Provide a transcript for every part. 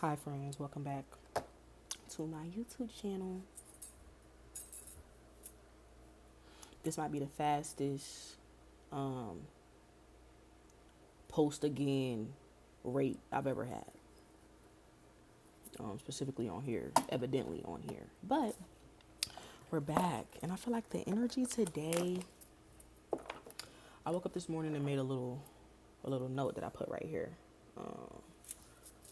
Hi friends, welcome back to my YouTube channel. This might be the fastest um, post again rate I've ever had. Specifically on here, evidently on here. But we're back, and I feel like the energy today. I woke up this morning and made a little note that I put right here.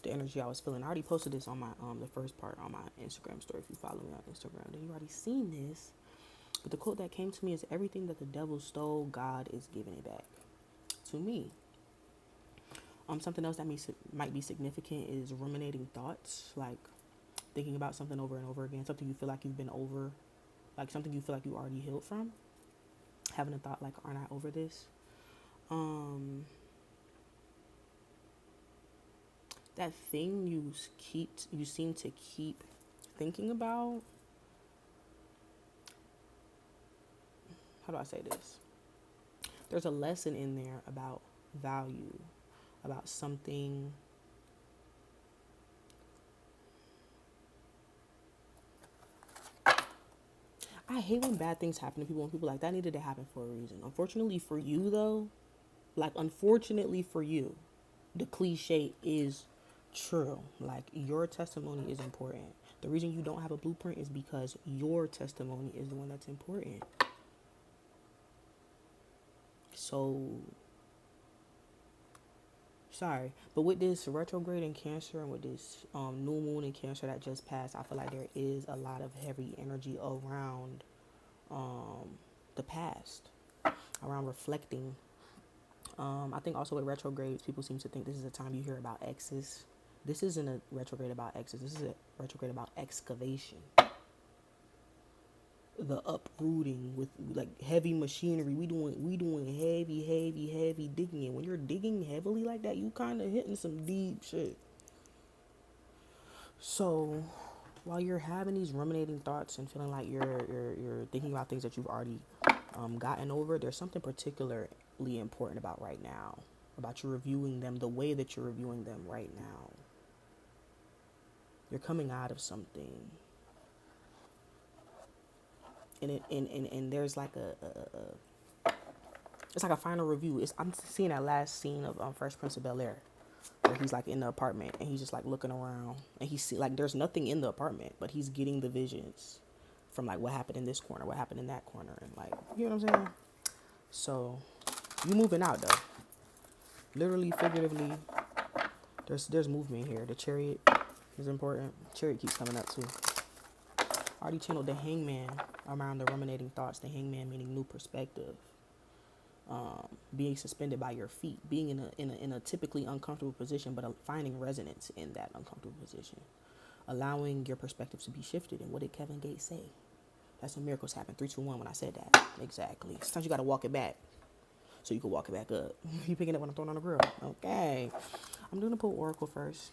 The energy I was feeling. I already posted this on my the first part on my Instagram story. If you follow me on Instagram, then you already seen this. But the quote that came to me is, "Everything that the devil stole, God is giving it back to me." Something else that might be significant is ruminating thoughts, like thinking about something over and over again, something you feel like you've been over, like something you feel like you already healed from. Having a thought like, "Aren't I over this?" Um, that thing you seem to keep thinking about. How do I say this? There's a lesson in there about value, about something. I hate when bad things happen to people and people like that needed to happen for a reason. Unfortunately for you though, unfortunately for you, the cliche is true. Like, your testimony is important. The reason you don't have a blueprint is because your testimony is the one that's important. So sorry, but with this retrograde in Cancer and with this new moon in Cancer that just passed, I feel like there is a lot of heavy energy around the past, around reflecting. I think also with retrogrades, people seem to think this is a time you hear about exes. This isn't a retrograde about exes. This is a retrograde about excavation, the uprooting with like heavy machinery. We doing heavy digging. And when you're digging heavily like that, you kind of hitting some deep shit. So while you're having these ruminating thoughts and feeling like you're thinking about things that you've already gotten over, there's something particularly important about right now, about you reviewing them the way that you're reviewing them right now. You're coming out of something, and there's like it's like a final review. I'm seeing that last scene of Fresh Prince of Bel Air, where he's like in the apartment and he's just like looking around and he see like there's nothing in the apartment, but he's getting the visions from like what happened in this corner, what happened in that corner, and like, you know what I'm saying. So you moving out though, literally, figuratively. There's movement here. The Chariot is important. Chariot keeps coming up too. Already channeled the Hangman around the ruminating thoughts. The Hangman meaning new perspective. Being suspended by your feet, being in a typically uncomfortable position, but finding resonance in that uncomfortable position, allowing your perspective to be shifted. And what did Kevin Gates say? That's when miracles happen. 3, 2, 1. When I said that, exactly. Sometimes you gotta walk it back so you can walk it back up. You picking up what I'm throwing on the grill? Okay. I'm doing a pull oracle first,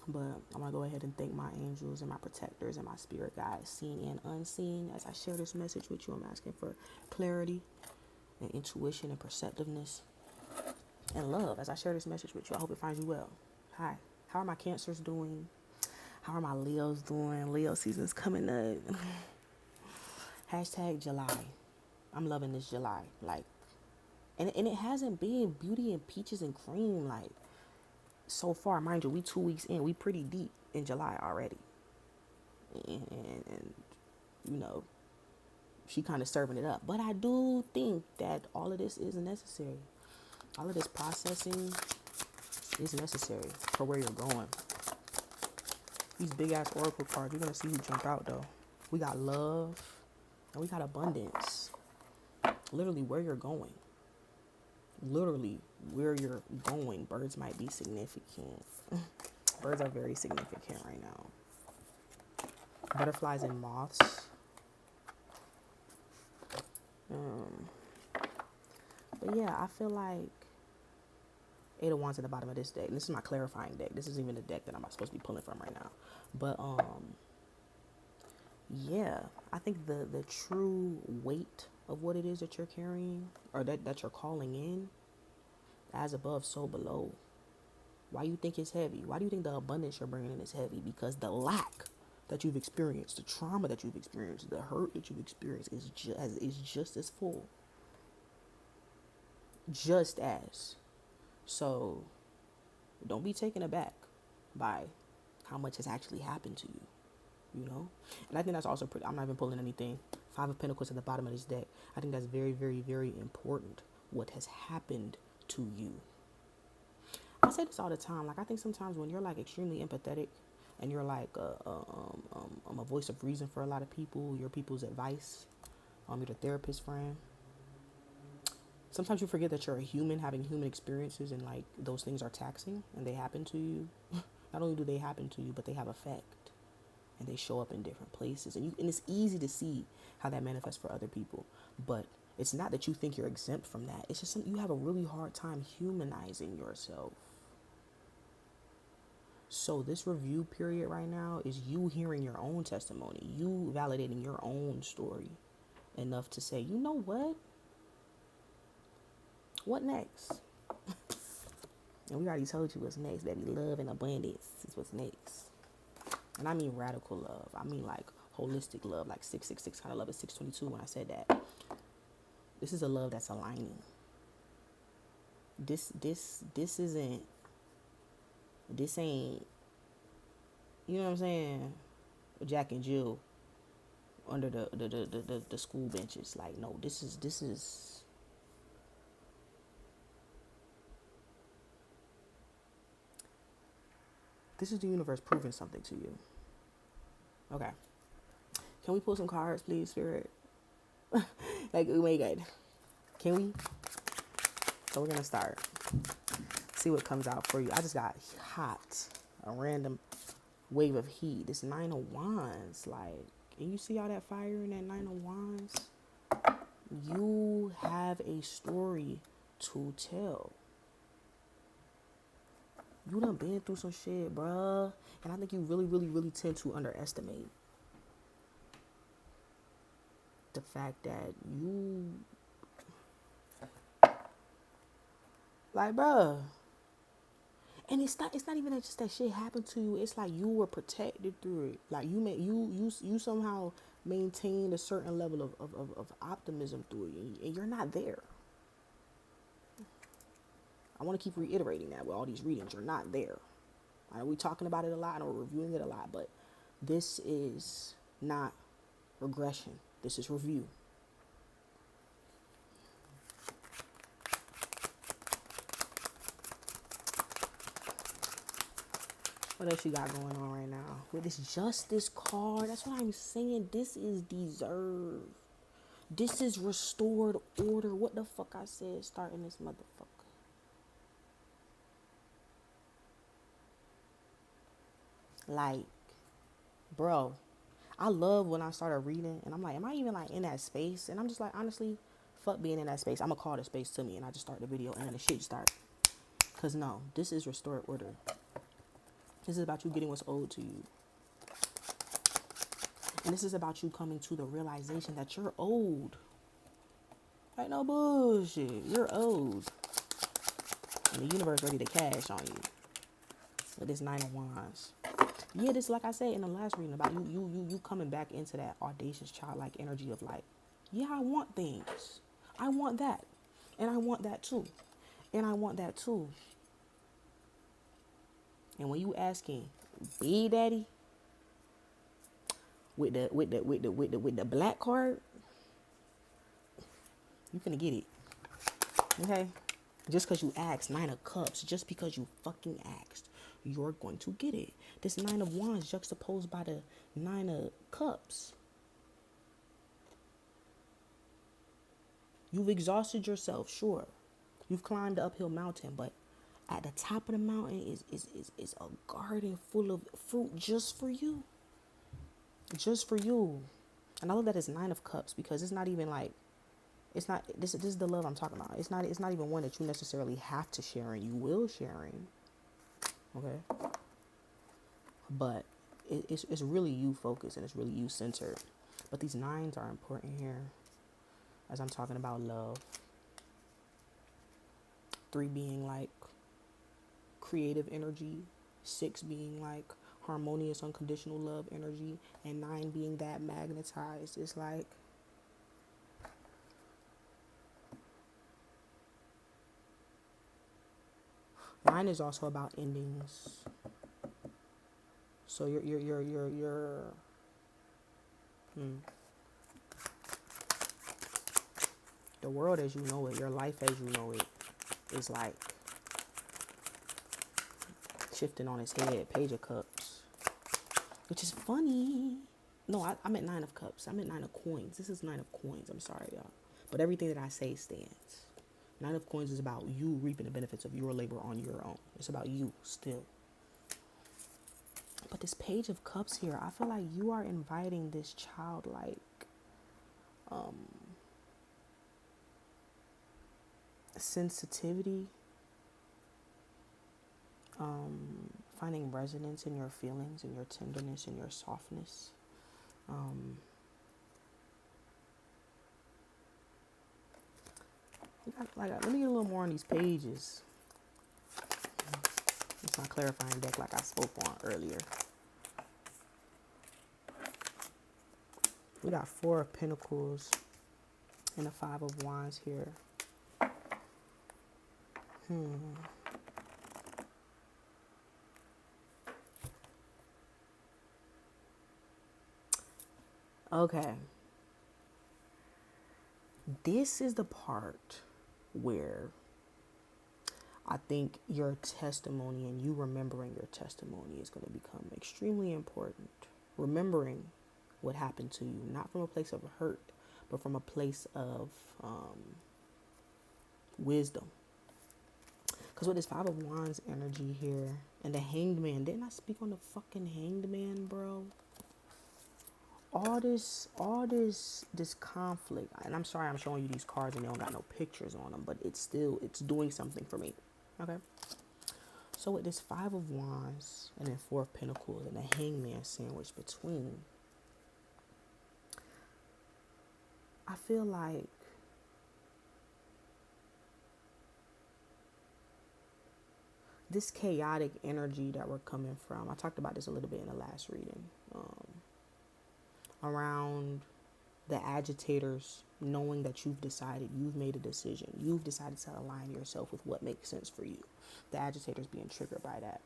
but I'm gonna go ahead and thank my angels and my protectors and my spirit guides, seen and unseen. As I share this message with you, I'm asking for clarity and intuition and perceptiveness and love. As I share this message with you, I hope it finds you well. Hi, how are my Cancers doing? How are my Leos doing? Leo season's coming up. Hashtag July. I'm loving this July. Like, and it hasn't been beauty and peaches and cream like so far. Mind you, we 2 weeks in. We pretty deep in July already. And you know, she kind of serving it up. But I do think that all of this is necessary. All of this processing is necessary for where you're going. These big ass oracle cards, you're gonna see who jump out though. We got love and we got abundance. Literally where you're going. Literally where you're going. Birds might be significant. Birds are very significant right now. Butterflies and moths. But yeah, I feel like Eight of Wands at the bottom of this deck. And this is my clarifying deck. This isn't even the deck that I'm supposed to be pulling from right now. But yeah, I think the true weight of what it is that you're carrying, or that you're calling in, as above, so below. Why you think it's heavy? Why do you think the abundance you're bringing in is heavy? Because the lack that you've experienced, the trauma that you've experienced, the hurt that you've experienced is just as full. Just as. So don't be taken aback by how much has actually happened to you, you know? And I think that's also pretty, I'm not even pulling anything. Five of Pentacles at the bottom of this deck. I think that's very, very, very important. What has happened to you. I say this all the time. Like, I think sometimes when you're like extremely empathetic and you're like a voice of reason for a lot of people, you're people's advice, you're the therapist friend. Sometimes you forget that you're a human having human experiences, and like those things are taxing and they happen to you. Not only do they happen to you, but they have effect and they show up in different places. And it's easy to see how that manifests for other people. But it's not that you think you're exempt from that. It's just you have a really hard time humanizing yourself. So this review period right now is you hearing your own testimony, you validating your own story enough to say, you know what? What next? And we already told you what's next, baby. Love and abundance is what's next. And I mean radical love. I mean like holistic love, like 666 kind of love. It's 622 when I said that. This is a love that's aligning. This ain't, you know what I'm saying, Jack and Jill under the school benches. Like, no, this is the universe proving something to you. Okay. Can we pull some cards, please, Spirit? Like, oh my God. Can we? So we're going to start. See what comes out for you. I just got hot. A random wave of heat. This 9 of Wands. Like, and you see all that fire in that 9 of Wands? You have a story to tell. You done been through some shit, bruh. And I think you really, really, really tend to underestimate the fact that you, like, bruh. And it's not even that just that shit happened to you. It's like you were protected through it. Like you somehow maintained a certain level of optimism through it, and you're not there. I want to keep reiterating that with all these readings. You're not there. I know we're talking about it a lot, and we're reviewing it a lot, but this is not regression. This is review. What else you got going on right now? With this Justice card, that's what I'm saying. This is deserved. This is restored order. What the fuck I said starting this motherfucker. Like, bro, I love when I started reading and I'm like, am I even like in that space? And I'm just like, honestly, fuck being in that space. I'm gonna call the space to me, and I just start the video and then the shit start. Cause no, this is restored order. This is about you getting what's owed to you. And this is about you coming to the realization that you're owed. Like, no bullshit. You're owed. And the universe ready to cash on you. With this 9 of Wands. Yeah, this, like I said in the last reading, about you coming back into that audacious childlike energy of like, yeah, I want things. I want that. And I want that too. And I want that too. And when you asking, Big Daddy, with the black card, you finna get it. Okay? Just because you asked, 9 of Cups, just because you fucking asked, you're going to get it. This 9 of Wands juxtaposed by the 9 of Cups. You've exhausted yourself, sure. You've climbed the uphill mountain, but at the top of the mountain is a garden full of fruit just for you. Just for you. And I love that it's 9 of Cups, because it's not even like, it's not, this is the love I'm talking about. It's not even one that you necessarily have to share, and you will share in. Okay? But it's really you focused, and it's really you centered. But these 9s are important here as I'm talking about love. 3 being like creative energy, 6 being like harmonious, unconditional love energy, and 9 being that magnetized. It's like, nine is also about endings. So the world as you know it, your life as you know it, is like shifting on its head. Page of Cups, which is funny. No, I meant 9 of Cups. I meant 9 of Coins. This is 9 of Coins. I'm sorry, y'all. But everything that I say stands. 9 of Coins is about you reaping the benefits of your labor on your own. It's about you still. But this Page of Cups here, I feel like you are inviting this childlike sensitivity, finding resonance in your feelings, in your tenderness, in your softness. Let me get a little more on these pages. It's my clarifying deck like I spoke on earlier. We got 4 of Pentacles and a 5 of Wands here. Okay. This is the part where I think your testimony and you remembering your testimony is going to become extremely important. Remembering what happened to you, not from a place of hurt, but from a place of wisdom. Because with this 5 of Wands energy here and the Hanged Man, didn't I speak on the fucking Hanged Man, bro? All this conflict, and I'm sorry I'm showing you these cards and they don't got no pictures on them, but it's doing something for me. Okay. So with this 5 of Wands and then 4 of Pentacles and the Hangman sandwich between, I feel like this chaotic energy that we're coming from, I talked about this a little bit in the last reading, around the agitators knowing that you've decided, you've made a decision, you've decided to align yourself with what makes sense for you. The agitators being triggered by that.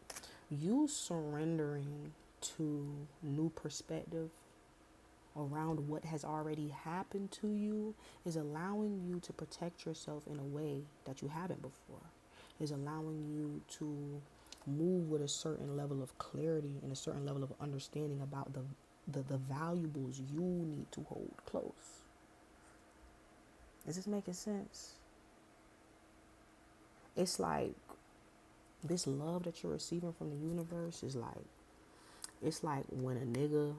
You surrendering to new perspective around what has already happened to you is allowing you to protect yourself in a way that you haven't before. Is allowing you to move with a certain level of clarity and a certain level of understanding about the valuables you need to hold close. Is this making sense? It's like this love that you're receiving from the universe is like, it's like when a nigga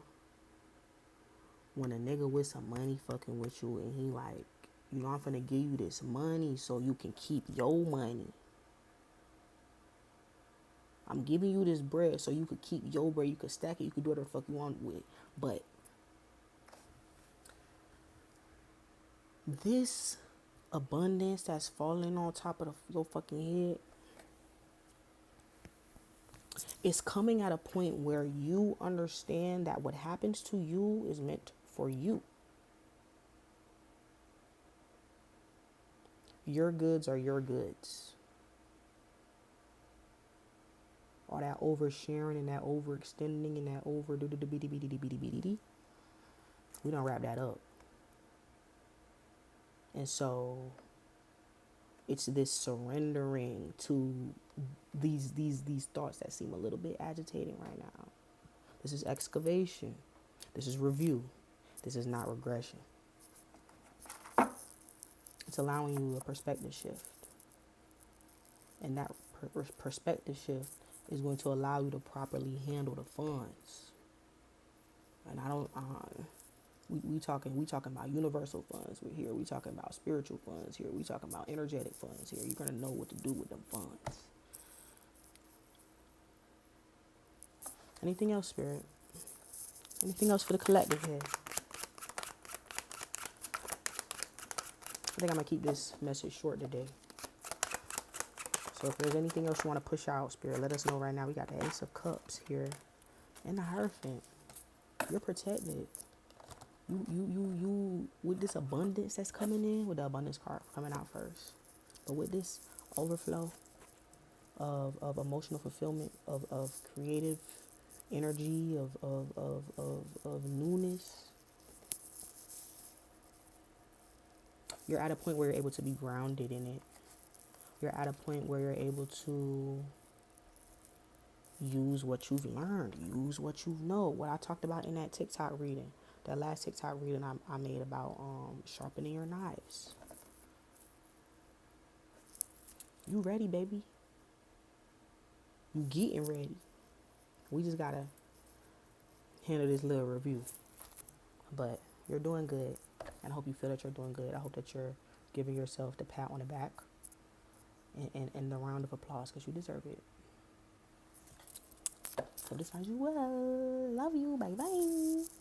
with some money fucking with you and he like, you know, I'm finna give you this money so you can keep your money. I'm giving you this bread so you could keep your bread. You could stack it. You could do whatever the fuck you want with it. But this abundance that's falling on top of your fucking head is coming at a point where you understand that what happens to you is meant for you. Your goods are your goods. All that oversharing and that overextending and that over we don't wrap that up. And so it's this surrendering to these thoughts that seem a little bit agitating right now. This is excavation. This is review. This is not regression. It's allowing you a perspective shift. And that perspective shift is going to allow you to properly handle the funds. And I don't, we talking about universal funds here. We talking about spiritual funds here. We talking about energetic funds here. You're going to know what to do with them funds. Anything else, Spirit? Anything else for the collective here? I think I'm going to keep this message short today. So if there's anything else you want to push out, Spirit, let us know right now. We got the Ace of Cups here and the Hierophant. You're protected. You, with this abundance that's coming in, with the abundance card coming out first, but with this overflow of emotional fulfillment, of creative energy, of newness, you're at a point where you're able to be grounded in it. You're at a point where you're able to use what you've learned, use what you know. What I talked about in that TikTok reading, that last TikTok reading I made about sharpening your knives. You ready, baby? You getting ready. We just gotta handle this little review. But you're doing good. And I hope you feel that you're doing good. I hope that you're giving yourself the pat on the back and the round of applause because you deserve it. So this finds you well. Love you. Bye bye.